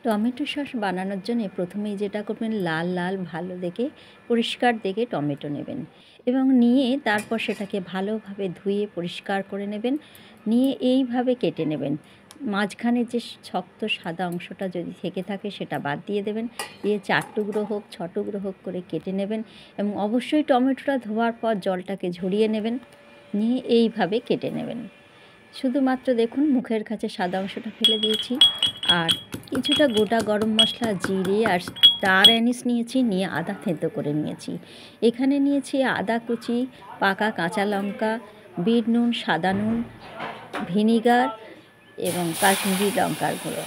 Tomato sauce বানানোর জন্য প্রথমেই যেটা করবেন, লাল লাল ভালো দেখে পরিষ্কার দেখে টমেটো নেবেন এবং নিয়ে তারপর সেটাকে ভালোভাবে ধুয়ে পরিষ্কার করে নেবেন। নিয়ে এইভাবে কেটে নেবেন। মাঝখানে যে শক্ত সাদা অংশটা যদি থেকে থাকে সেটা বাদ দিয়ে দেবেন। দিয়ে 4 টুকরো হোক 6 টুকরো হোক করে কেটে নেবেন এবং অবশ্যই টমেটোটা ধোয়ার পর জলটাকে ঝরিয়ে নেবেন। নিয়ে এইভাবে কেটে নেবেন। শুধুমাত্র দেখুন মুখের কাছে সাদা অংশটা ফেলে দিয়েছি। আর কিছুটা গোটা গরম মশলা, জিরে আর স্টার অ্যানিস নিয়েছি, নিয়ে আদা থেঁতো করে নিয়েছি। এখানে নিয়েছি আদা কুচি, পাকা কাঁচা লঙ্কা, বিট নুন, সাদা নুন, ভিনিগার এবং কাশ্মীরি লঙ্কার গুঁড়ো।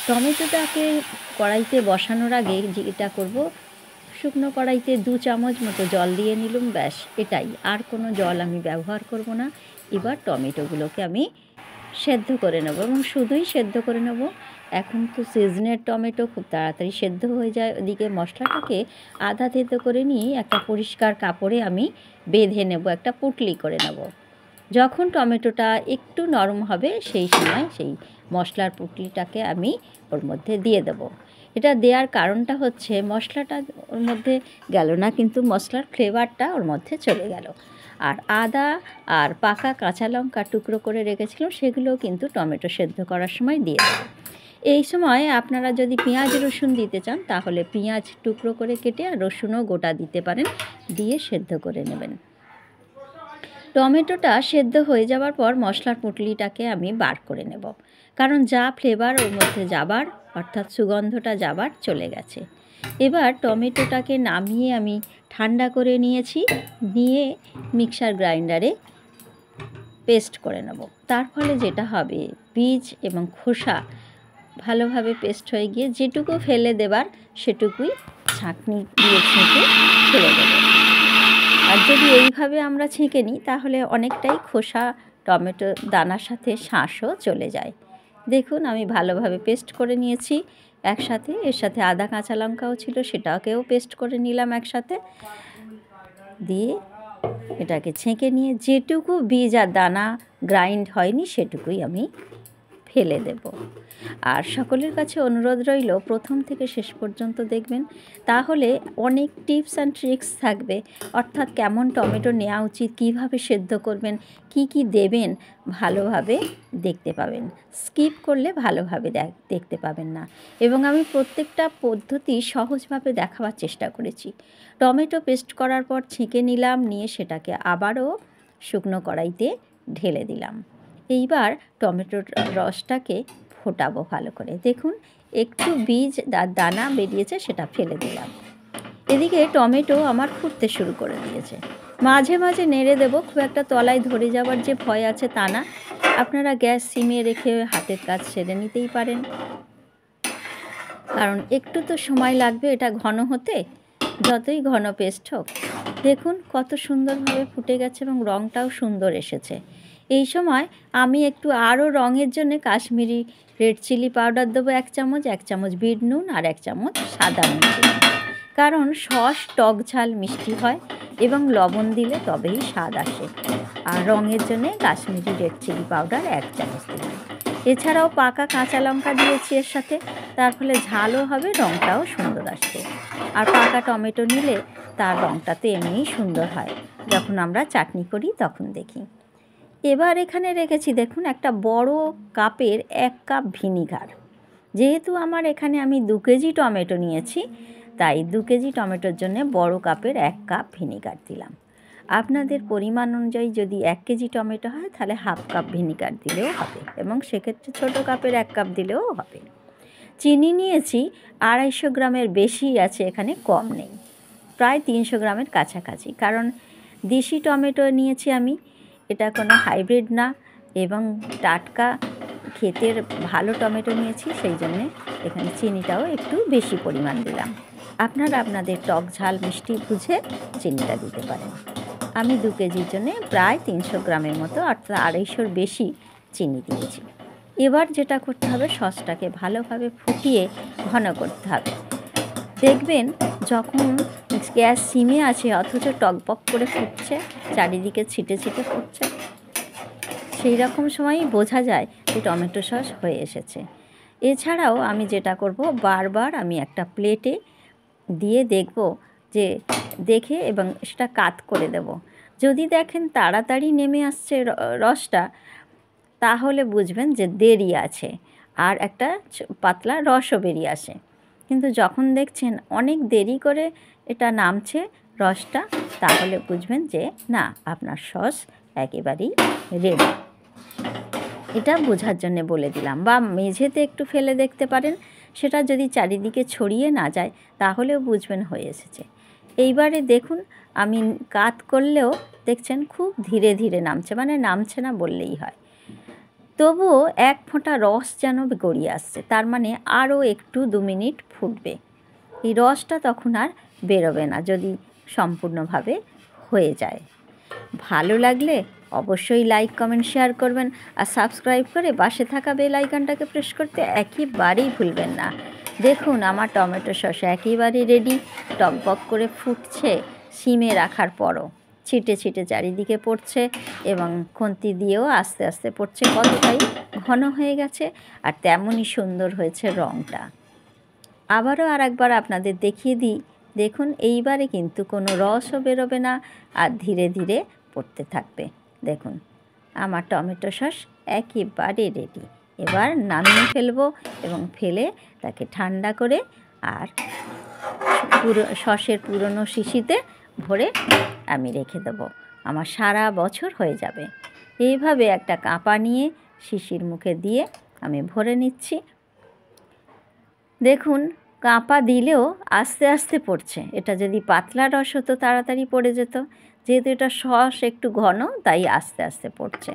টমেটোটাকে কড়াইতে বসানোর আগে যেটা করব, শুকনো কড়াইতে 2 চামচ মতো জল দিয়ে নিলাম, ব্যাস এটাই, আর কোনো জল আমি ব্যবহার করব না। এবার টমেটোগুলোকে আমি সেদ্ধ করে নেব এবং শুধুই সেদ্ধ করে নেব। এখন তো সিজনের টমেটো খুব তাড়াতাড়ি সেদ্ধ হয়ে যায়। ওদিকে মশলাটাকে আধা থেঁতো করে নিয়ে একটা পরিষ্কার কাপড়ে আমি বেঁধে নেব, একটা পুটলি করে নেব। যখন টমেটোটা একটু নরম হবে সেই সময় সেই মশলার পুটলিটাকে আমি ওর মধ্যে দিয়ে দেব। এটা দেওয়ার কারণটা হচ্ছে মশলাটা ওর মধ্যে গেল না, কিন্তু মশলার ফ্লেভারটা ওর মধ্যে চলে গেল। আর আদা আর পাকা কাঁচা লঙ্কা টুকরো করে রেখেছিলাম, সেগুলোও কিন্তু টমেটো সেদ্ধ করার সময় দিয়ে দেবো। এই সময় আপনারা যদি পেঁয়াজ রসুন দিতে চান তাহলে পেঁয়াজ টুকরো করে কেটে আর রসুনও গোটা দিতে পারেন, দিয়ে সেদ্ধ করে নেবেন। টমেটোটা সেদ্ধ হয়ে যাওয়ার পর মশলার পুঁটলিটাকে আমি বার করে নেব, কারণ যা ফ্লেভার ওর মধ্যে যাবার, অর্থাৎ সুগন্ধটা যাবার চলে গেছে। এবার টমেটোটাকে নামিয়ে আমি ঠান্ডা করে নিয়েছি, নিয়ে মিক্সার গ্রাইন্ডারে পেস্ট করে নেব। তার ফলে যেটা হবে, বীজ এবং খোসা ভালোভাবে পেস্ট হয়ে গিয়ে যেটুকু ফেলে দেবার সেটুকুই ছাঁকনি দিয়ে ছেঁকে ফেলে দেবো। আর যদি এইভাবে আমরা ছেঁকে নিই তাহলে অনেকটাই খোসা টমেটো দানার সাথে শাঁসও চলে যায়। দেখুন আমি ভালোভাবে পেস্ট করে নিয়েছি একসাথে। এর সাথে আদা কাঁচা লঙ্কাও ছিল, সেটাকেও পেস্ট করে নিলাম একসাথে। দিয়ে এটাকে ছেঁকে নিয়ে যেটুকু বীজ আর দানা গ্রাইন্ড হয়নি সেটুকুই আমি ফেলে দেব। আর সকলের কাছে অনুরোধ রইল প্রথম থেকে শেষ পর্যন্ত দেখবেন, তাহলে অনেক টিপস অ্যান্ড ট্রিক্স থাকবে। অর্থাৎ কেমন টমেটো নেওয়া উচিত, কীভাবে সেদ্ধ করবেন, কি কি দেবেন, ভালোভাবে দেখতে পাবেন। স্কিপ করলে ভালোভাবে দেখতে পাবেন না। এবং আমি প্রত্যেকটা পদ্ধতি সহজভাবে দেখাবার চেষ্টা করেছি। টমেটো পেস্ট করার পর ছেঁকে নিলাম, নিয়ে সেটাকে আবারও শুকনো কড়াইতে ঢেলে দিলাম। এইবার টমেটোর রসটাকে ফোটাবো ভালো করে। দেখুন একটু বীজ দানা বেরিয়েছে, সেটা ফেলে দিলাম। এদিকে টমেটো আমার ফুটতে শুরু করে দিয়েছে। মাঝে মাঝে নেড়ে দেবো, খুব একটা তলায় ধরে যাওয়ার যে ভয় আছে তা না। আপনারা গ্যাস সিমে রেখে হাতের কাজ সেরে নিতেই পারেন, কারণ একটু তো সময় লাগবে এটা ঘন হতে, যতই ঘন পেস্ট হোক। দেখুন কত সুন্দরভাবে ফুটে গেছে এবং রঙটাও সুন্দর এসেছে। এই সময় আমি একটু আরও রঙের জন্য কাশ্মীরি রেড চিলি পাউডার দেবো 1 চামচ, 1 চামচ বিট নুন আর 1 চামচ সাদা নুন দেবো। কারণ সস টক ঝাল মিষ্টি হয় এবং লবণ দিলে তবেই স্বাদ আসে। আর রঙের জন্য কাশ্মীরি রেড চিলি পাউডার 1 চামচ দিলাম। এছাড়াও পাকা কাঁচা লঙ্কা দিয়েছি এর সাথে, তার ফলে ঝালও হবে, রঙটাও সুন্দর আসবে। আর পাকা টমেটো নিলে তার রঙটা তো এমনিই সুন্দর হয়, যখন আমরা চাটনি করি তখন দেখি। এবার এখানে রেখেছি দেখুন একটা বড় কাপের 1 কাপ ভিনিগার। যেহেতু আমার এখানে আমি 2 কেজি টমেটো নিয়েছি, তাই 2 কেজি টমেটোর জন্য বড় কাপের 1 কাপ ভিনিগার দিলাম। আপনাদের পরিমাণ অনুযায়ী যদি 1 কেজি টমেটো হয় তাহলে হাফ কাপ ভিনিগার দিলেও হবে, এবং সেক্ষেত্রে ছোটো কাপের 1 কাপ দিলেও হবে। চিনি নিয়েছি 250 গ্রামের বেশি আছে, এখানে কম নেই, প্রায় 300 গ্রামের কাছাকাছি। কারণ দেশি টমেটো নিয়েছি আমি, এটা কোনো হাইব্রিড না, এবং টাটকা ক্ষেতের ভালো টমেটো নিয়েছি, সেই জন্যে এখানে চিনিটাও একটু বেশি পরিমাণ দিলাম। আপনারা আপনাদের টক ঝাল মিষ্টি বুঝে চিনিটা দিতে পারেন। আমি 2 কেজির জন্যে প্রায় 300 গ্রামের মতো, অর্থাৎ 250-র বেশি চিনি দিয়েছি। এবার যেটা করতে হবে, সসটাকে ভালোভাবে ফুটিয়ে ঘন করতে হবে। দেখবেন যখন গ্যাস সিমে আছে অথচ টকবক করে ফুটছে, চারিদিকে ছিটে ছিটে ফুটছে, সেই রকম সময়ই বোঝা যায় যে টমেটো সস হয়ে এসেছে। এছাড়াও আমি যেটা করব, বারবার আমি একটা প্লেটে দিয়ে দেখব যে দেখে এবং সেটা কাত করে দেব। যদি দেখেন তাড়াতাড়ি নেমে আসছে রসটা, তাহলে বুঝবেন যে দেরি আছে আর একটা পাতলা রসও বেরিয়ে আসে। কিন্তু যখন দেখছেন অনেক দেরি করে এটা নামছে রসটা, তাহলে বুঝবেন যে না, আপনার সস একেবারেই রেডি। এটা বোঝার জন্য বলে দিলাম। বা মেঝেতে একটু ফেলে দেখতে পারেন, সেটা যদি চারিদিকে ছড়িয়ে না যায় তাহলেও বুঝবেন হয়ে এসেছে। এইবারে দেখুন, আমি কাত করলেও দেখছেন খুব ধীরে ধীরে নামছে, মানে নামছে না বললেই হয়। তবুও এক ফোঁটা রস যেন গড়িয়ে আসছে, তার মানে আরও একটু 2 মিনিট ফুটবে। এই রসটা তখন আর বেরোবে না যদি সম্পূর্ণভাবে হয়ে যায়। ভালো লাগলে অবশ্যই লাইক, কমেন্ট, শেয়ার করবেন আর সাবস্ক্রাইব করে পাশে থাকা বেল আইকনটাকে প্রেস করতে একেবারেই ভুলবেন না। দেখুন, আমার টমেটো সস একেবারে রেডি, টকবক করে ফুটছে। সিমে রাখার পরও ছিটে ছিটে চারিদিকে পড়ছে এবং খুন্তি দিয়েও আস্তে আস্তে পড়ছে। কতটাই ঘন হয়ে গেছে আর তেমনই সুন্দর হয়েছে রঙটা। আবারও আরেকবার আপনাদের দেখিয়ে দিই। দেখুন, এইবারে কিন্তু কোনো রসও বেরোবে না আর ধীরে ধীরে পড়তে থাকবে। দেখুন, আমার টমেটো সস একেবারে রেডি। এবার নামিয়ে ফেলবো এবং ফেলে তাকে ঠান্ডা করে আর সসের পুরনো শিশিতে ভরে আমি রেখে দেবো। আমার সারা বছর হয়ে যাবে। এইভাবে একটা কাঁপা নিয়ে শিশির মুখে দিয়ে আমি ভরে নিচ্ছি। দেখুন, কাঁপা দিলেও আস্তে আস্তে পড়ছে। এটা যদি পাতলা রস হতো তাড়াতাড়ি পড়ে যেত। যেহেতু এটা সস একটু ঘন, তাই আস্তে আস্তে পড়ছে।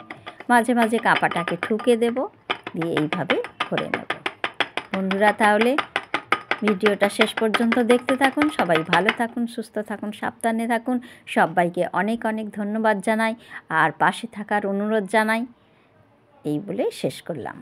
মাঝে মাঝে কাঁপাটাকে ঠুকে দেব, দিয়ে এইভাবে ভরে নেব। বন্ধুরা, তাহলে ভিডিওটা শেষ পর্যন্ত দেখতে থাকুন। সবাই ভালো থাকুন, সুস্থ থাকুন, সাবধানে থাকুন। সবাইকে অনেক অনেক ধন্যবাদ জানাই আর পাশে থাকার অনুরোধ জানাই। এই বলে শেষ করলাম।